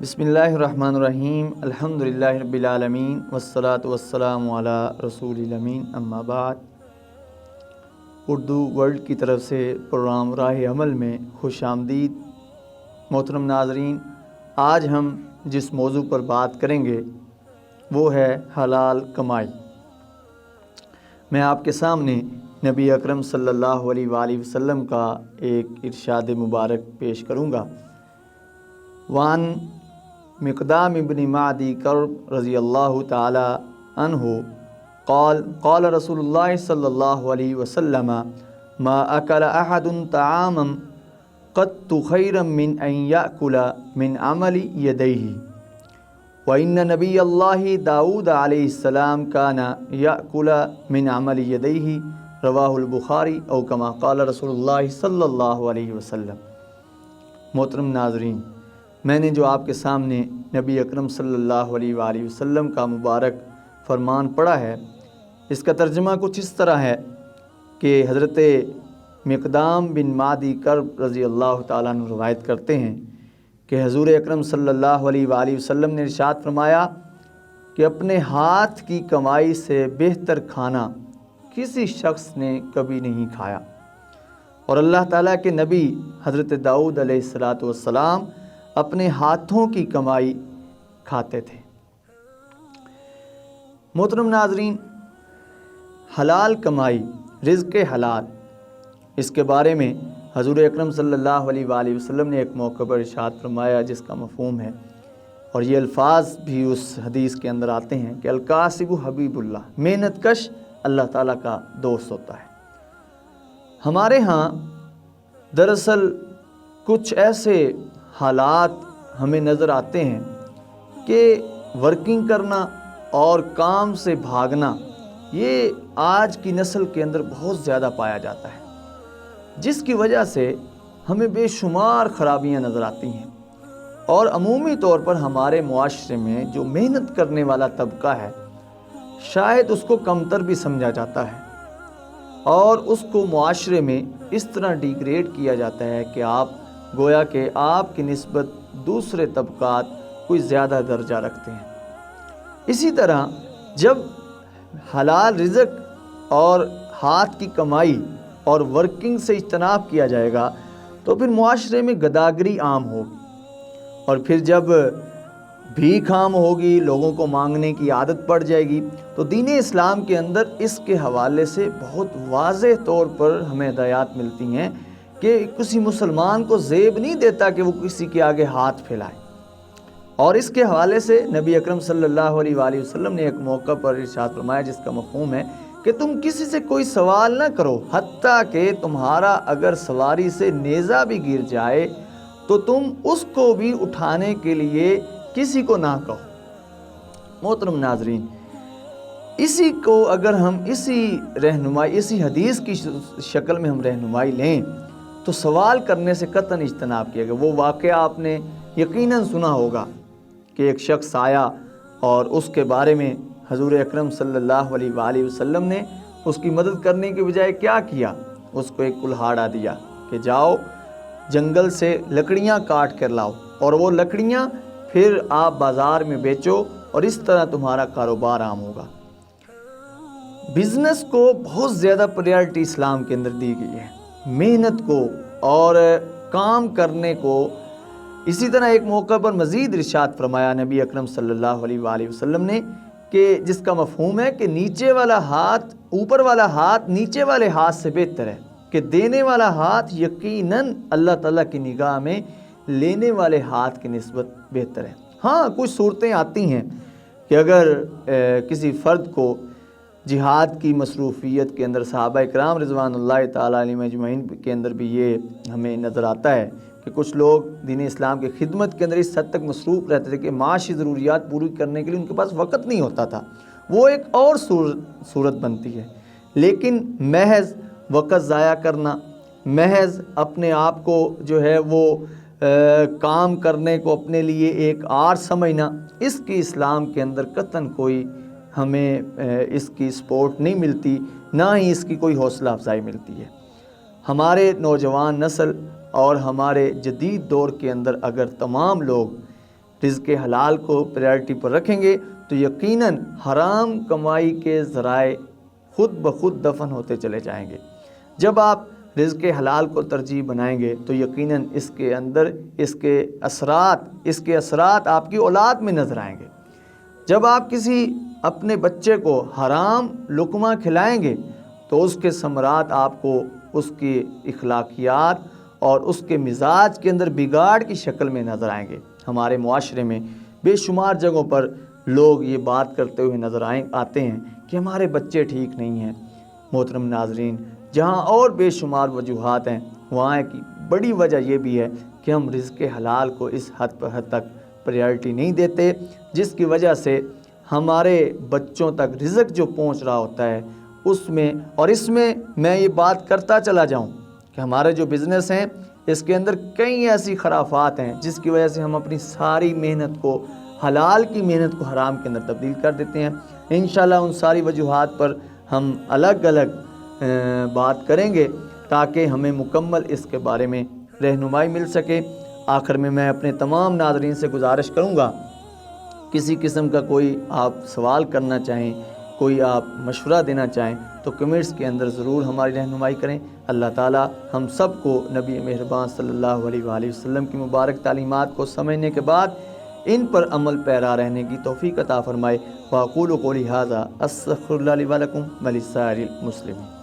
بسم اللہ الرحمن الرحیم الحمدللہ رب العالمین والصلاة والسلام علی رسول الامین اما بعد۔ اردو ورلڈ کی طرف سے پروگرام راہ عمل میں خوش آمدید۔ محترم ناظرین، آج ہم جس موضوع پر بات کریں گے وہ ہے حلال کمائی۔ میں آپ کے سامنے نبی اکرم صلی اللہ علیہ وآلہ وسلم کا ایک ارشاد مبارک پیش کروں گا۔ وان مقدام ابن معدی کرب رضی اللہ تعالی عنہ قال رسول اللہ صلی اللہ علیہ وسلم ما اکل احد طعاما قط خیرا من ان یأکل من عمل یدیہ وان نبی اللہ داؤد علیہ السلام کان یأکل من عمل یدیہ رواہ البخاری او کما قال رسول اللہ صلی اللہ علیہ وسلم۔ محترم ناظرین، میں نے جو آپ کے سامنے نبی اکرم صلی اللہ علیہ وآلہ وسلم کا مبارک فرمان پڑھا ہے، اس کا ترجمہ کچھ اس طرح ہے کہ حضرت مقدام بن معدی کرب رضی اللہ تعالیٰ عنہ روایت کرتے ہیں کہ حضور اکرم صلی اللہ علیہ وآلہ وسلم نے ارشاد فرمایا کہ اپنے ہاتھ کی کمائی سے بہتر کھانا کسی شخص نے کبھی نہیں کھایا، اور اللہ تعالیٰ کے نبی حضرت داؤد علیہ السلام اپنے ہاتھوں کی کمائی کھاتے تھے۔ محترم ناظرین، حلال کمائی، رزق حلال، اس کے بارے میں حضور اکرم صلی اللہ علیہ وآلہ وسلم نے ایک موقع پر ارشاد فرمایا جس کا مفہوم ہے، اور یہ الفاظ بھی اس حدیث کے اندر آتے ہیں کہ الکاسب حبیب اللہ، محنت کش اللہ تعالیٰ کا دوست ہوتا ہے۔ ہمارے ہاں دراصل کچھ ایسے حالات ہمیں نظر آتے ہیں کہ ورکنگ کرنا اور کام سے بھاگنا یہ آج کی نسل کے اندر بہت زیادہ پایا جاتا ہے، جس کی وجہ سے ہمیں بے شمار خرابیاں نظر آتی ہیں، اور عمومی طور پر ہمارے معاشرے میں جو محنت کرنے والا طبقہ ہے شاید اس کو کمتر بھی سمجھا جاتا ہے، اور اس کو معاشرے میں اس طرح ڈیگریڈ کیا جاتا ہے کہ آپ گویا کہ آپ کی نسبت دوسرے طبقات کوئی زیادہ درجہ رکھتے ہیں۔ اسی طرح جب حلال رزق اور ہاتھ کی کمائی اور ورکنگ سے اجتناب کیا جائے گا تو پھر معاشرے میں گداگری عام ہوگی، اور پھر جب بھیک عام ہوگی، لوگوں کو مانگنے کی عادت پڑ جائے گی، تو دین اسلام کے اندر اس کے حوالے سے بہت واضح طور پر ہمیں ہدایات ملتی ہیں کہ کسی مسلمان کو زیب نہیں دیتا کہ وہ کسی کے آگے ہاتھ پھیلائے۔ اور اس کے حوالے سے نبی اکرم صلی اللہ علیہ وآلہ وسلم نے ایک موقع پر ارشاد فرمایا جس کا مفہوم ہے کہ تم کسی سے کوئی سوال نہ کرو، حتیٰ کہ تمہارا اگر سواری سے نیزہ بھی گر جائے تو تم اس کو بھی اٹھانے کے لیے کسی کو نہ کہو۔ محترم ناظرین، اسی کو اگر ہم اسی حدیث کی شکل میں ہم رہنمائی لیں تو سوال کرنے سے قطعاً اجتناب کیا گیا۔ وہ واقعہ آپ نے یقیناً سنا ہوگا کہ ایک شخص آیا اور اس کے بارے میں حضور اکرم صلی اللہ علیہ وآلہ وسلم نے اس کی مدد کرنے کے بجائے کیا کیا؟ اس کو ایک کلہاڑا دیا کہ جاؤ جنگل سے لکڑیاں کاٹ کر لاؤ، اور وہ لکڑیاں پھر آپ بازار میں بیچو، اور اس طرح تمہارا کاروبار عام ہوگا۔ بزنس کو بہت زیادہ پریارٹی اسلام کے اندر دی گئی ہے، محنت کو اور کام کرنے کو۔ اسی طرح ایک موقع پر مزید ارشاد فرمایا نبی اکرم صلی اللہ علیہ وآلہ وسلم نے کہ جس کا مفہوم ہے کہ نیچے والا ہاتھ اوپر والا ہاتھ نیچے والے ہاتھ سے بہتر ہے، کہ دینے والا ہاتھ یقیناً اللہ تعالیٰ کی نگاہ میں لینے والے ہاتھ کی نسبت بہتر ہے۔ ہاں، کچھ صورتیں آتی ہیں کہ اگر کسی فرد کو جہاد کی مصروفیت کے اندر، صحابہ اکرام رضوان اللہ تعالیٰ علیہم اجمعین کے اندر بھی یہ ہمیں نظر آتا ہے کہ کچھ لوگ دین اسلام کی خدمت کے اندر اس حد تک مصروف رہتے تھے کہ معاشی ضروریات پوری کرنے کے لیے ان کے پاس وقت نہیں ہوتا تھا، وہ ایک اور صورت بنتی ہے۔ لیکن محض وقت ضائع کرنا، محض اپنے آپ کو جو ہے وہ کام کرنے کو اپنے لیے ایک آر سمجھنا، اس کی اسلام کے اندر قطعاً کوئی ہمیں اس کی سپورٹ نہیں ملتی، نہ ہی اس کی کوئی حوصلہ افزائی ملتی ہے۔ ہمارے نوجوان نسل اور ہمارے جدید دور کے اندر اگر تمام لوگ رزق حلال کو پریارٹی پر رکھیں گے تو یقیناً حرام کمائی کے ذرائع خود بخود دفن ہوتے چلے جائیں گے۔ جب آپ رزق حلال کو ترجیح بنائیں گے تو یقیناً اس کے اثرات آپ کی اولاد میں نظر آئیں گے۔ جب آپ کسی اپنے بچے کو حرام لقمہ کھلائیں گے تو اس کے ثمرات آپ کو اس کی اخلاقیات اور اس کے مزاج کے اندر بگاڑ کی شکل میں نظر آئیں گے۔ ہمارے معاشرے میں بے شمار جگہوں پر لوگ یہ بات کرتے ہوئے نظر آتے ہیں کہ ہمارے بچے ٹھیک نہیں ہیں۔ محترم ناظرین، جہاں اور بے شمار وجوہات ہیں، وہاں کی بڑی وجہ یہ بھی ہے کہ ہم رزق حلال کو اس حد تک پریارٹی نہیں دیتے، جس کی وجہ سے ہمارے بچوں تک رزق جو پہنچ رہا ہوتا ہے اس میں میں یہ بات کرتا چلا جاؤں کہ ہمارے جو بزنس ہیں اس کے اندر کئی ایسی خرافات ہیں جس کی وجہ سے ہم اپنی ساری محنت کو، حلال کی محنت کو حرام کے اندر تبدیل کر دیتے ہیں۔ انشاءاللہ ان ساری وجوہات پر ہم الگ الگ بات کریں گے تاکہ ہمیں مکمل اس کے بارے میں رہنمائی مل سکے۔ آخر میں اپنے تمام ناظرین سے گزارش کروں گا، کسی قسم کا کوئی آپ سوال کرنا چاہیں، کوئی آپ مشورہ دینا چاہیں تو کمنٹس کے اندر ضرور ہماری رہنمائی کریں۔ اللہ تعالی ہم سب کو نبی مہربان صلی اللہ علیہ وآلہ وسلم کی مبارک تعلیمات کو سمجھنے کے بعد ان پر عمل پیرا رہنے کی توفیق عطا فرمائے۔ وأقول قولی ھذا استغفر اللہ لی ولکم ولسائر المسلمین۔